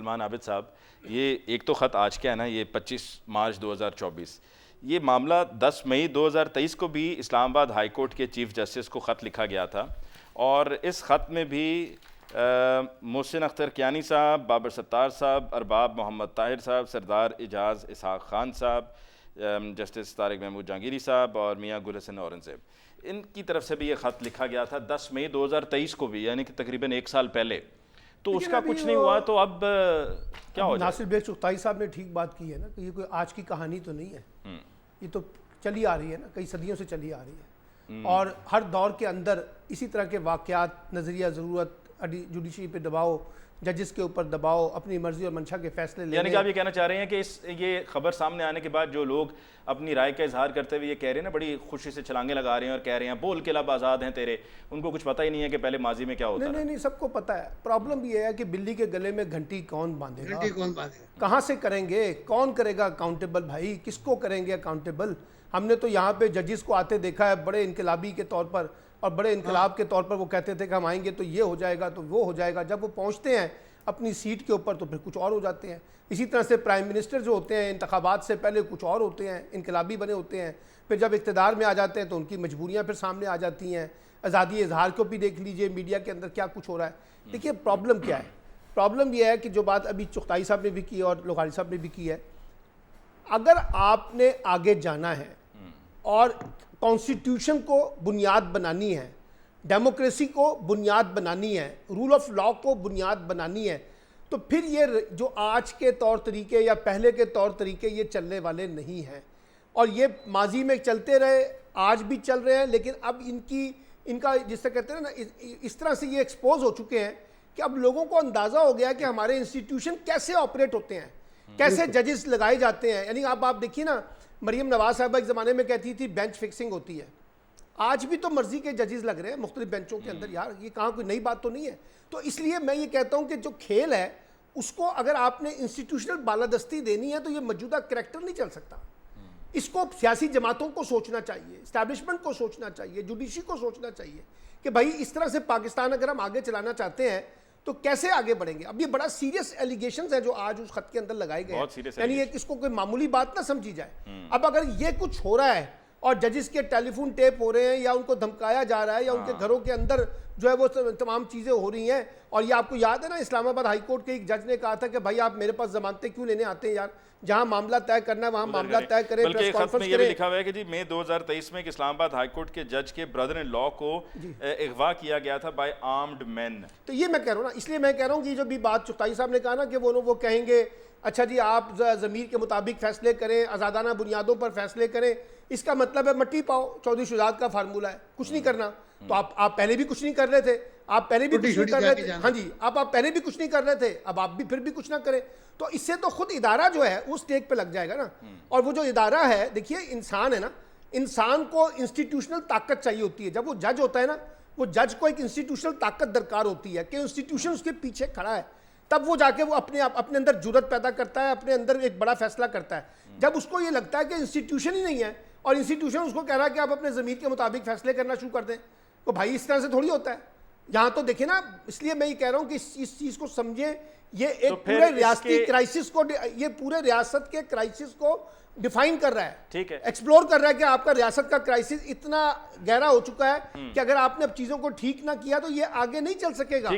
سلمان عابد صاحب، یہ ایک تو خط آج کیا ہے نا، یہ 25 مارچ 2024، یہ معاملہ 10 مئی 2023 کو بھی اسلام آباد ہائی کورٹ کے چیف جسٹس کو خط لکھا گیا تھا، اور اس خط میں بھی محسن اختر کیانی صاحب، بابر ستار صاحب، ارباب محمد طاہر صاحب، سردار اعجاز اسحاق خان صاحب، جسٹس طارق محمود جہانگیری صاحب اور میاں گل حسن اورنگزیب، ان کی طرف سے بھی یہ خط لکھا گیا تھا 10 مئی 2023 کو بھی، یعنی کہ تقریباً 1 سال پہلے. تو اس کا کچھ نہیں ہوا، تو اب کیا ہو جائے؟ ناصر بیگ چغتائی صاحب نے ٹھیک بات کی ہے نا کہ یہ کوئی آج کی کہانی تو نہیں ہے، یہ تو چلی آ رہی ہے نا، کئی صدیوں سے چلی آ رہی ہے، اور ہر دور کے اندر اسی طرح کے واقعات، نظریہ ضرورت، جوڈیشری پہ دباؤ، ججز کے اوپر دباؤ، اپنی مرضی اور منشا کے فیصلے لینے. یعنی کہ آپ یہ کہنا چاہ رہے ہیں کہ یہ خبر سامنے آنے کے بعد جو لوگ اپنی رائے کا اظہار کرتے ہوئے یہ کہہ رہے ہیں نا، بڑی خوشی سے چھلانگیں لگا رہے ہیں اور کہہ رہے ہیں بول کے لب آزاد ہیں تیرے، ان کو کچھ پتہ ہی نہیں ہے کہ پہلے ماضی میں کیا ہوتا ہے. نہیں، سب کو پتہ ہے. پرابلم یہ ہے کہ بلی کے گلے میں گھنٹی کون باندھے گا، کہاں سے کریں گے، کون کرے گا اکاؤنٹیبل؟ بھائی کس کو کریں گے اکاؤنٹیبل؟ ہم نے تو یہاں پہ ججز کو آتے دیکھا ہے بڑے انقلابی کے طور پر، اور بڑے انقلاب کے طور پر وہ کہتے تھے کہ ہم آئیں گے تو یہ ہو جائے گا تو وہ ہو جائے گا. جب وہ پہنچتے ہیں اپنی سیٹ کے اوپر تو پھر کچھ اور ہو جاتے ہیں. اسی طرح سے پرائم منسٹر جو ہوتے ہیں انتخابات سے پہلے کچھ اور ہوتے ہیں، انقلابی بنے ہوتے ہیں، پھر جب اقتدار میں آ جاتے ہیں تو ان کی مجبوریاں پھر سامنے آ جاتی ہیں. آزادی اظہار کو بھی دیکھ لیجئے، میڈیا کے اندر کیا کچھ ہو رہا ہے. دیکھیے پرابلم کیا ہے، پرابلم یہ ہے کہ جو بات ابھی چغتائی صاحب نے بھی کی اور لوہاری صاحب نے بھی کی ہے، اگر آپ نے آگے جانا ہے اور کانسٹیٹیوشن کو بنیاد بنانی ہے، ڈیموکریسی کو بنیاد بنانی ہے، رول آف لا کو بنیاد بنانی ہے، تو پھر یہ جو آج کے طور طریقے یا پہلے کے طور طریقے یہ چلنے والے نہیں ہیں. اور یہ ماضی میں چلتے رہے، آج بھی چل رہے ہیں، لیکن اب ان کا جس سے کہتے ہیں نا، اس طرح سے یہ ایکسپوز ہو چکے ہیں کہ اب لوگوں کو اندازہ ہو گیا کہ ہمارے انسٹیٹیوشن کیسے آپریٹ ہوتے ہیں، کیسے ججز لگائے جاتے ہیں. یعنی آپ دیکھیے نا، مریم نواز صاحبہ ایک زمانے میں کہتی تھی بینچ فکسنگ ہوتی ہے، آج بھی تو مرضی کے ججز لگ رہے ہیں مختلف بینچوں کے اندر. یار یہ کہاں کوئی نئی بات تو نہیں ہے. تو اس لیے میں یہ کہتا ہوں کہ جو کھیل ہے اس کو اگر آپ نے انسٹیٹیوشنل بالادستی دینی ہے تو یہ موجودہ کریکٹر نہیں چل سکتا. اس کو سیاسی جماعتوں کو سوچنا چاہیے، اسٹیبلشمنٹ کو سوچنا چاہیے، جوڈیشری کو سوچنا چاہیے کہ بھائی اس طرح سے پاکستان اگر ہم آگے چلانا چاہتے ہیں تو کیسے آگے بڑھیں گے. اب یہ بڑا سیریس ایلیگیشنز ہیں جو آج اس خط کے اندر لگائے گئے ہیں، یعنی اس کو کوئی معمولی بات نہ سمجھی جائے. اب اگر یہ کچھ ہو رہا ہے اور ججز کے ٹیلی فون ٹیپ ہو رہے ہیں یا ان کو دھمکایا جا رہا ہے یا ان کے گھروں کے اندر جو ہے وہ تمام چیزیں ہو رہی ہیں، اور یہ آپ کو یاد ہے نا اسلام آباد ہائی کورٹ کے ایک جج نے کہا تھا کہ بھائی آپ میرے پاس ضمانتیں کیوں لینے آتے ہیں یار، جہاں معاملہ طے کرنا ہے وہاں معاملہ طے کریں. بلکہ خط میں یہ بھی لکھا ہوا ہے کہ جی مئی 2023 میں اسلام آباد ہائی کورٹ کے جج کے برادر ان لا کو اغوا کیا گیا تھا بائی آرمڈ مین. تو یہ میں کہہ رہا ہوں نا، اس لیے میں کہہ رہا ہوں کہ جو بھی بات چغتائی صاحب نے کہا نا کہ وہ کہیں گے اچھا جی آپ ضمیر کے مطابق فیصلے کریں، آزادانہ بنیادوں پر فیصلے کریں، اس کا مطلب ہے مٹی پاؤ. چودھری شجاعت کا فارمولہ ہے کچھ نہیں کرنا. تو آپ پہلے بھی کچھ نہیں کر رہے تھے، آپ پہلے بھی کچھ نہیں کر رہے تھے. ہاں جی، آپ پہلے بھی کچھ نہیں کر رہے تھے، اب آپ بھی پھر بھی کچھ نہ کریں. تو اس سے تو خود ادارہ جو ہے اس ٹیک پہ لگ جائے گا نا. اور وہ جو ادارہ ہے، دیکھیے انسان ہے نا، انسان کو انسٹیٹیوشنل طاقت چاہیے ہوتی ہے. جب وہ جج ہوتا ہے نا، وہ جج کو ایک انسٹیٹیوشنل طاقت درکار ہوتی ہے کہ انسٹیٹیوشن اس کے پیچھے کھڑا ہے، تب وہ جا کے وہ اپنے اندر جرات پیدا کرتا ہے، اپنے اندر ایک بڑا فیصلہ کرتا ہے. جب اس کو یہ لگتا ہے کہ انسٹیٹیوشن ہی نہیں ہے اور انسٹیٹیوشن اس کو کہہ رہا ہے کہ آپ اپنے ضمیر کے مطابق فیصلے کرنا شروع کر دیں، تو بھائی اس طرح سے تھوڑی ہوتا ہے. یہاں تو دیکھیں نا، اس لیے میں یہ کہہ رہا ہوں کہ اس چیز کو سمجھیں، یہ ایک پورے ریاستی کرائسس کو، یہ پورے ریاست کے کرائسس کو ڈیفائن کر رہا ہے، ٹھیک ہے، ایکسپلور کر رہا ہے کہ آپ کا ریاست کا کرائسس اتنا گہرا ہو چکا ہے کہ اگر آپ نے اب چیزوں کو ٹھیک نہ کیا تو یہ آگے نہیں چل سکے گا.